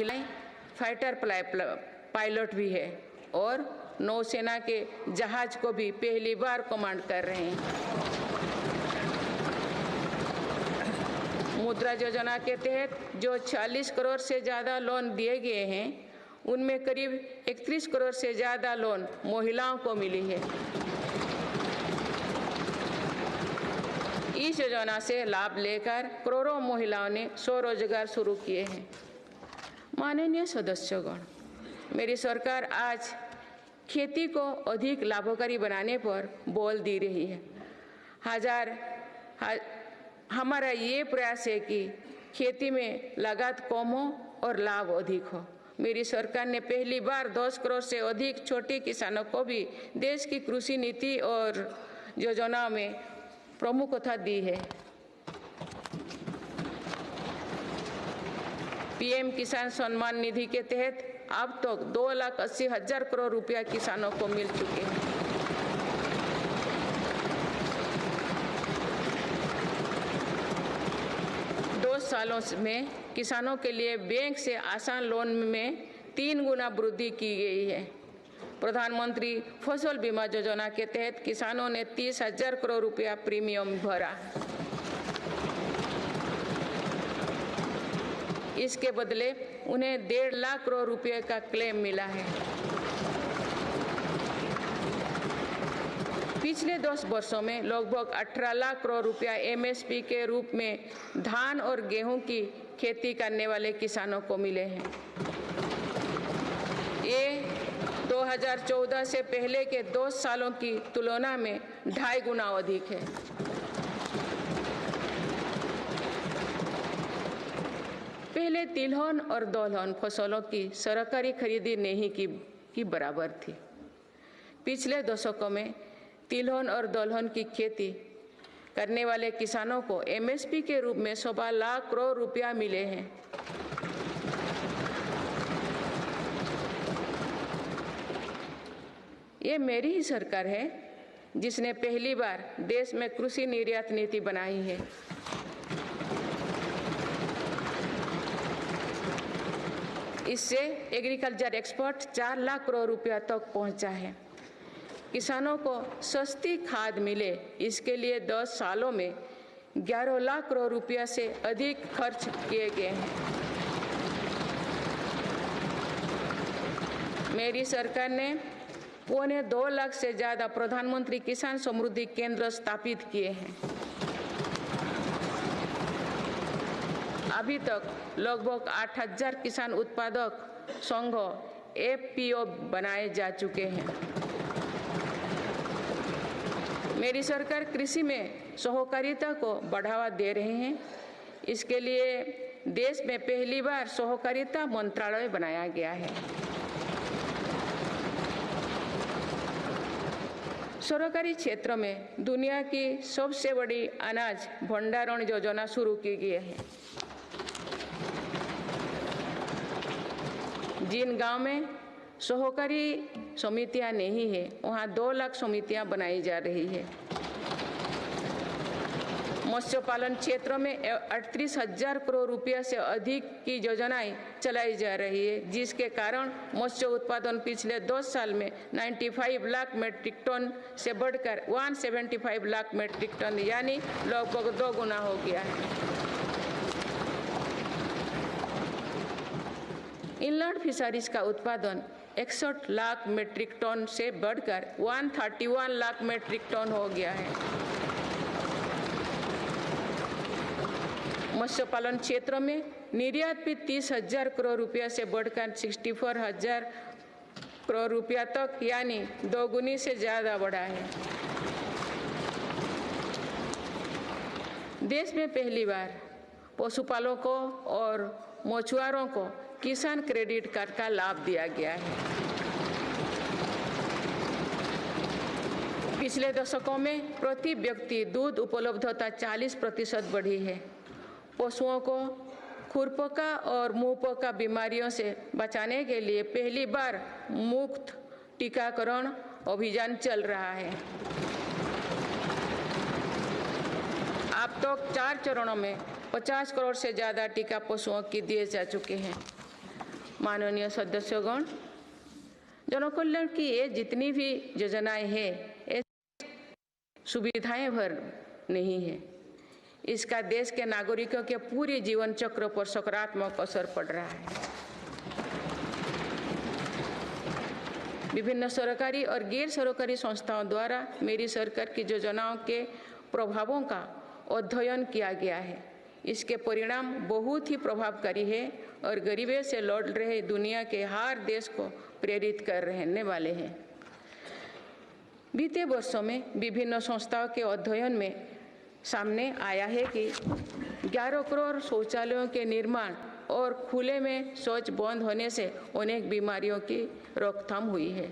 महिलाएं fighter pilot भी है और नौसेना के जहाज को भी पहली बार कमांड कर रहे हैं। मुद्रा योजना के तहत जो 40 करोड़ से ज़्यादा लोन दिए गए हैं, उनमें करीब 31 करोड़ से ज़्यादा लोन महिलाओं को मिली है। इस योजना से लाभ लेकर करोड़ों महिलाओं ने स्वरोजगार शुरू किए हैं। माननीय सदस्यगण, मेरी सरकार आज खेती को अधिक लाभकारी बनाने पर बल दे रही है। हमारा ये प्रयास है कि खेती में लागत कम हो और लाभ अधिक हो। मेरी सरकार ने पहली बार 10 करोड़ से अधिक छोटे किसानों को भी देश की कृषि नीति और योजना में प्रमुखता दी है। पीएम किसान सम्मान निधि के तहत अब तक 2,80,000 करोड़ रुपया किसानों को मिल चुके हैं। सालों में किसानों के लिए बैंक से आसान लोन में 3 गुना वृद्धि की गई है। प्रधानमंत्री फसल बीमा योजना के तहत किसानों ने 30,000 करोड़ रुपया प्रीमियम भरा। इसके बदले उन्हें 1.5 लाख करोड़ रुपये का क्लेम मिला है। पिछले 10 वर्षों में लगभग 18 लाख करोड़ रुपया एमएसपी के रूप में धान और गेहूं की खेती करने वाले किसानों को मिले हैं। ये 2014 से पहले के 2 सालों की तुलना में 2.5 गुना अधिक है। पहले तिलहन और दलहन फसलों की सरकारी खरीदी नहीं की बराबर थी। पिछले दशकों में तिलहन और दलहन की खेती करने वाले किसानों को एमएसपी के रूप में 1.25 लाख करोड़ रुपया मिले हैं। ये मेरी ही सरकार है जिसने पहली बार देश में कृषि निर्यात नीति बनाई है। इससे एग्रीकल्चर एक्सपोर्ट 4 लाख करोड़ रुपया तक पहुंचा है। किसानों को सस्ती खाद मिले, इसके लिए 10 सालों में 11 लाख करोड़ रुपया से अधिक खर्च किए गए हैं। मेरी सरकार ने 1.25 लाख से ज़्यादा प्रधानमंत्री किसान समृद्धि केंद्र स्थापित किए हैं। अभी तक लगभग 8,000 किसान उत्पादक संघ एफपीओ बनाए जा चुके हैं। मेरी सरकार कृषि में सहकारिता को बढ़ावा दे रहे हैं। इसके लिए देश में पहली बार सहकारिता मंत्रालय बनाया गया है। सरकारी क्षेत्र में दुनिया की सबसे बड़ी अनाज भंडारण योजना शुरू की गई है। जिन गांव में सहकारी समितियां नहीं है, वहां 2 लाख समितियां बनाई जा रही है। मत्स्य पालन क्षेत्र में 38,000 करोड़ रुपया से अधिक की योजनाएं चलाई जा रही है, जिसके कारण मत्स्य उत्पादन पिछले 10 साल में 95 लाख मीट्रिक टन से बढ़कर 175 लाख मीट्रिक टन यानी लगभग 2 गुना हो गया है। इनलैंड फिशरीज का उत्पादन 61 लाख मीट्रिक टन से बढ़कर 131 लाख मीट्रिक टन हो गया है। मत्स्य पालन क्षेत्र में निर्यात भी 30,000 करोड़ रुपया से बढ़कर 64,000 करोड़ रुपया तक यानी 2 गुनी से ज्यादा बढ़ा है। देश में पहली बार पशुपालकों और मछुआरों को किसान क्रेडिट कार्ड का लाभ दिया गया है। पिछले दशकों में प्रति व्यक्ति दूध उपलब्धता 40% बढ़ी है। पशुओं को खुरपका और मुंहपका बीमारियों से बचाने के लिए पहली बार मुफ्त टीकाकरण अभियान चल रहा है। अब तक 4 चरणों में 50 करोड़ से ज्यादा टीका पशुओं की दिए जा चुके हैं। माननीय सदस्यगण, जनकल्याण की ये जितनी भी योजनाएं हैं, ये सुविधाएं भर नहीं है, इसका देश के नागरिकों के पूरे जीवन चक्र पर सकारात्मक असर पड़ रहा है। विभिन्न सरकारी और गैर सरकारी संस्थाओं द्वारा मेरी सरकार की योजनाओं के प्रभावों का अध्ययन किया गया है। इसके परिणाम बहुत ही प्रभावकारी है और गरीबी से लड़ रहे दुनिया के हर देश को प्रेरित कर रहने वाले हैं। बीते वर्षों में विभिन्न संस्थाओं के अध्ययन में सामने आया है कि 11 करोड़ शौचालयों के निर्माण और खुले में शौच बंद होने से अनेक बीमारियों की रोकथाम हुई है।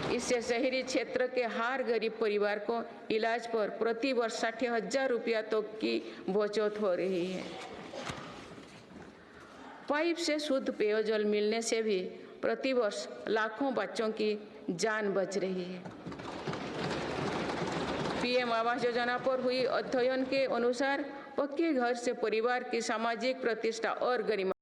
इससे शहरी क्षेत्र के हर गरीब परिवार को इलाज पर प्रति वर्ष 60,000 रुपया तक की बचत हो रही है। पाइप से शुद्ध पेयजल मिलने से भी प्रति वर्ष लाखों बच्चों की जान बच रही है। पीएम आवास योजना पर हुई अध्ययन के अनुसार पक्के घर से परिवार की सामाजिक प्रतिष्ठा और गरिमा